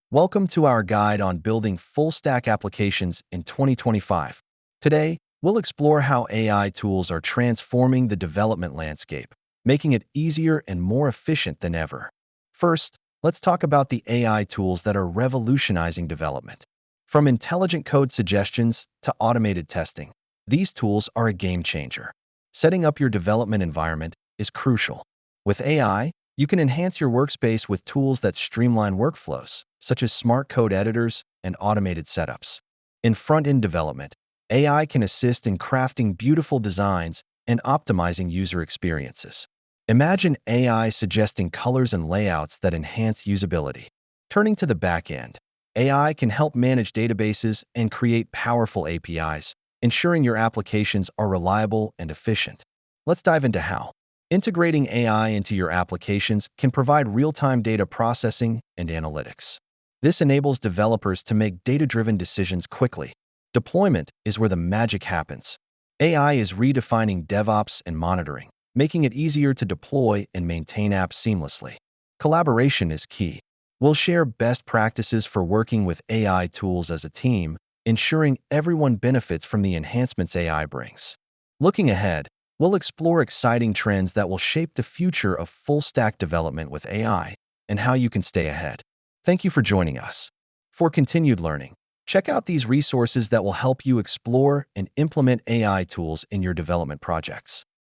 Welcome to our guide on building full-stack applications in 2025. Today, we'll explore how AI tools are transforming the development landscape, making it easier and more efficient than ever. First, let's talk about the AI tools that are revolutionizing development. From intelligent code suggestions to automated testing, these tools are a game changer. Setting up your development environment is crucial. With AI, you can enhance your workspace with tools that streamline workflows, such as smart code editors and automated setups. In front-end development, AI can assist in crafting beautiful designs and optimizing user experiences. Imagine AI suggesting colors and layouts that enhance usability. Turning to the back end, AI can help manage databases and create powerful APIs, ensuring your applications are reliable and efficient. Let's dive into how. Integrating AI into your applications can provide real-time data processing and analytics. This enables developers to make data-driven decisions quickly. Deployment is where the magic happens. AI is redefining DevOps and monitoring, making it easier to deploy and maintain apps seamlessly. Collaboration is key. We'll share best practices for working with AI tools as a team, ensuring everyone benefits from the enhancements AI brings. Looking ahead, we'll explore exciting trends that will shape the future of full-stack development with AI and how you can stay ahead. Thank you for joining us. For continued learning, check out these resources that will help you explore and implement AI tools in your development projects.